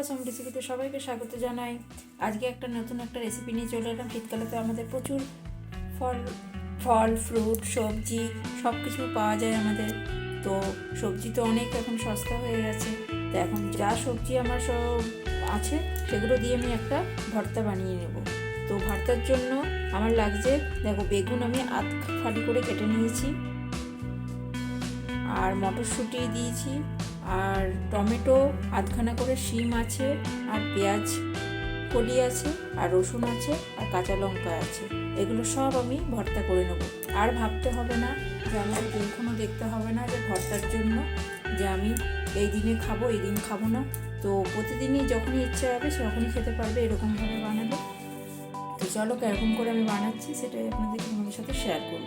অসম রেসিপিতে সবাইকে স্বাগত জানাই। আজকে একটা নতুন রেসিপি নিয়ে চলে এলাম। শীতকালে তো আমাদের প্রচুর ফল ফ্রুট সবজি সব কিছু পাওয়া যায় আমাদের। তো সবজি তো অনেক এখন সস্তা হয়ে গেছে। তো এখন যা সবজি আমার সব আছে সেগুলো দিয়ে আমি একটা ভর্তা বানিয়ে নেব। তো ভর্তার জন্য আমার লাগছে, দেখো, বেগুন আমি আধ ফালি করে কেটে নিয়েছি, আর মটরশুঁটি দিয়েছি, আর টমেটো আধখানা করে, শিম আছে, আর পেঁয়াজ কলি আছে, আর রসুন আছে, আর কাঁচা লঙ্কা আছে। এগুলো সব আমি ভর্তা করে নেব। আর ভাবতে হবে না যে আমার কখনো দেখতে হবে না যে ভর্তার জন্য যে আমি এই দিনে খাবো এই দিন খাবো না। তো প্রতিদিনই যখনই ইচ্ছা হবে তখনই খেতে পারবে এরকমভাবে বানালে। তো চলো কীরকম করে আমি বানাচ্ছি সেটাই আপনাদের সাথে শেয়ার করব।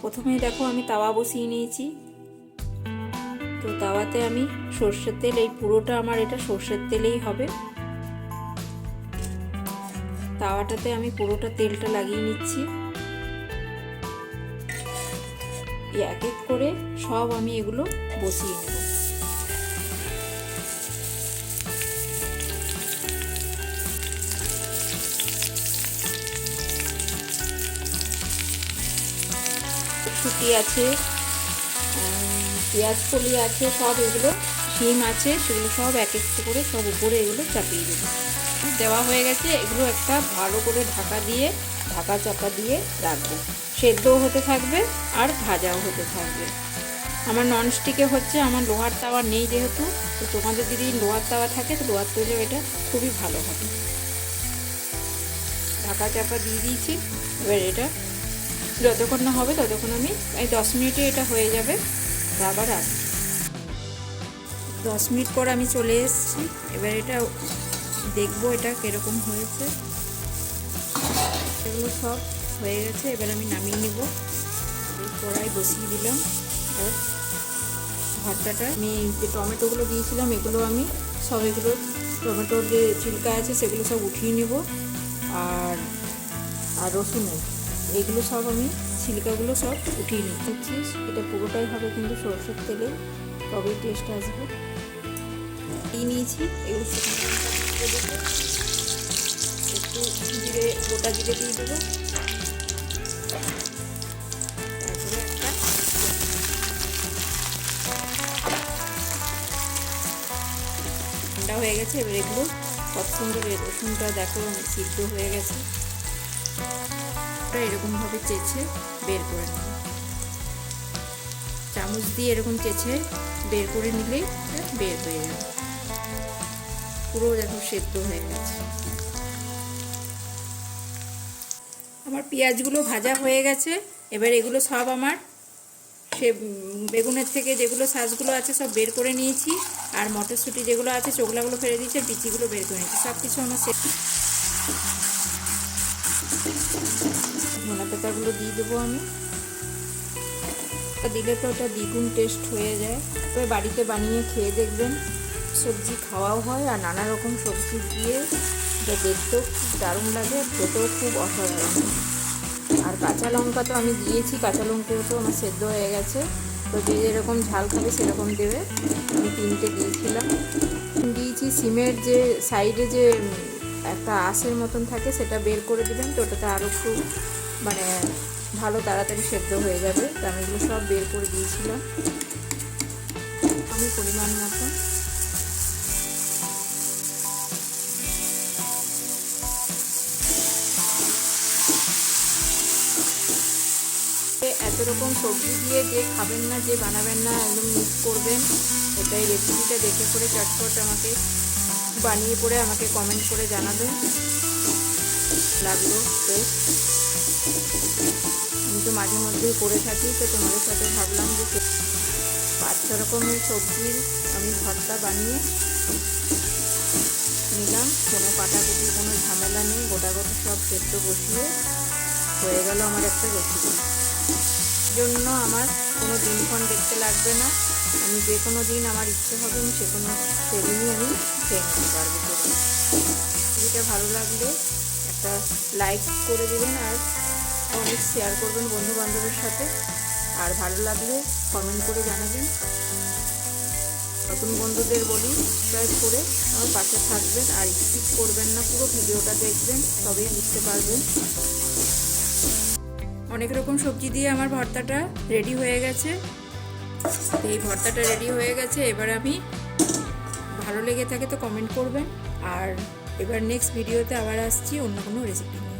প্রথমেই দেখো আমি তাওয়া বসিয়ে নিয়েছি। তো তাওয়াতে আমি সর্ষের তেল, এই পুরোটা আমার এটা সর্ষের তেলেই হবে। তাওয়াটাতে আমি পুরোটা তেলটা লাগিয়ে নিচ্ছি। এক এক করে সব আমি এগুলো বসিয়ে নেব। ছুটি আছে, পেঁয়াজ কলি আছে, সব এগুলো, শিম আছে, সেগুলো সব এক একটা করে সব উপরে এগুলো চাপিয়ে দেবো। দেওয়া হয়ে গেছে। এগুলো একটা ভালো করে ঢাকা চাপা দিয়ে রাখবো। সেদ্ধও হতে থাকবে আর ভাজাও হতে থাকবে। আমার ননস্টিকে হচ্ছে, আমার লোহার তাওয়া নেই যেহেতু। তো তোমাদের যদি লোহার তাওয়া থাকে তো লোহার তেলেও এটা খুবই ভালো হবে। ঢাকা চাপা দিয়ে দিয়েছি। এবার এটা যতক্ষণ না হবে ততক্ষণ আমি এই 10 মিনিটে এটা হয়ে যাবে। আবার 10 মিনিট পর আমি চলে এসেছি। এবার এটা দেখবো এটা কীরকম হয়েছে। এগুলো সব হয়ে গেছে। এবার আমি নামিয়ে নেব। কড়াই বসিয়ে দিলাম। আর ভর্তাটা আমি যে টমেটোগুলো দিয়েছিলাম এগুলো আমি সব, এগুলো টমেটোর যে চিলকা আছে সেগুলো সব উঠিয়ে নেব। আর রসুনের এগুলো সব আমি ছিলকাগুলো সব উঠিয়ে নিচ্ছি। এটা পুরোটাই হবে কিন্তু সরষের তেলে, তবেই টেস্ট আসবে। দিয়ে নিয়েছি। এগুলো একটু জিরে, গোটা জিরে দিয়ে দেবো। তারপরে একটা ঠান্ডা হয়ে গেছে। এবার এগুলো কত সুন্দর, রসুনটা দেখো সিদ্ধ হয়ে গেছে। এরকমভাবে চেঁচে বের করে নেব। চামচ দিয়ে এরকম চেঁচে বের করে নিলেই বের হয়ে যাবে। পুরো দেখো সেদ্ধ হয়ে গেছে। আমার পেঁয়াজগুলো ভাজা হয়ে গেছে। এবার এগুলো সব আমার সে বেগুনের থেকে যেগুলো শাঁসগুলো আছে সব বের করে নিয়েছি। আর মটরশুঁটি যেগুলো আছে চোখলাগুলো ফেলে দিয়েছি, বিচিগুলো বের করে নিয়েছি। সব কিছু আমার ধনে পাতাগুলো দিয়ে দেবো আমি। দিলে তো ওটা দ্বিগুণ টেস্ট হয়ে যায়। তবে বাড়িতে বানিয়ে খেয়ে দেখবেন, সবজি খাওয়াও হয় আর নানা রকম সবজি দিয়ে এটা দেখতেও খুব দারুণ লাগে, খেতেও খুব অসাধারণ। আর কাঁচা লঙ্কা তো আমি দিয়েছি, কাঁচা লঙ্কাও তো আমার সেদ্ধ হয়ে গেছে। তো যে যেরকম ঝাল খাবে সেরকম দেবে। আমি 3টে দিয়েছিলাম। দিয়েছি সিমের যে সাইডে যে একটা আঁশের মতন থাকে সেটা বের করে দিবেন, তো ওটাতে আরও একটু মানে ভালো তাড়াতাড়ি সেদ্ধ হয়ে যাবে। তো আমি এগুলো সব বের করে দিয়েছিলাম আমি পরিমাণ মতো। এত রকম সবজি দিয়ে যে খাবেন না, যে বানাবেন না, একদম মিস করবেন। এটাই রেসিপিটা দেখে করে চটপট আমাকে বানিয়ে পড়ে আমাকে কমেন্ট করে জানাবেন লাগলো টেস্ট। আমি তো মাঝে মধ্যেই করে থাকি, তো তোমাদের সাথে ভাবলাম যে 5-6 রকমের সবজির আমি ভর্তা বানিয়ে নিলাম। কোনো কাটাকুটির কোনো ঝামেলা নেই, গোটা সব সেদ্ধ বসিয়ে হয়ে গেল আমার একটা রেসিপি। জন্য আমার কোনো দিনক্ষণ দেখতে লাগবে না। আমি যে কোনো দিন আমার ইচ্ছে হবে আমি সেদিনই আমি খেয়ে নিতে পারবো। রেসিপিটা ভালো লাগলে একটা লাইক করে দেবেন আর অনেক শেয়ার করবেন বন্ধু বান্ধবের সাথে। আর ভালো লাগলে কমেন্ট করে জানাবেন। নতুন বন্ধুদের বলি সাবস্ক্রাইব করে আমার পাশে থাকবেন আর স্কিপ করবেন না, পুরো ভিডিওটা দেখবেন, তবেই বুঝতে পারবেন। অনেক রকম সবজি দিয়ে আমার ভর্তাটা রেডি হয়ে গেছে। এই ভর্তাটা রেডি হয়ে গেছে। এবার আমি, ভালো লেগে থাকে তো কমেন্ট করবেন। আর এবার নেক্সট ভিডিওতে আবার আসছি অন্য কোনো রেসিপি নিয়ে।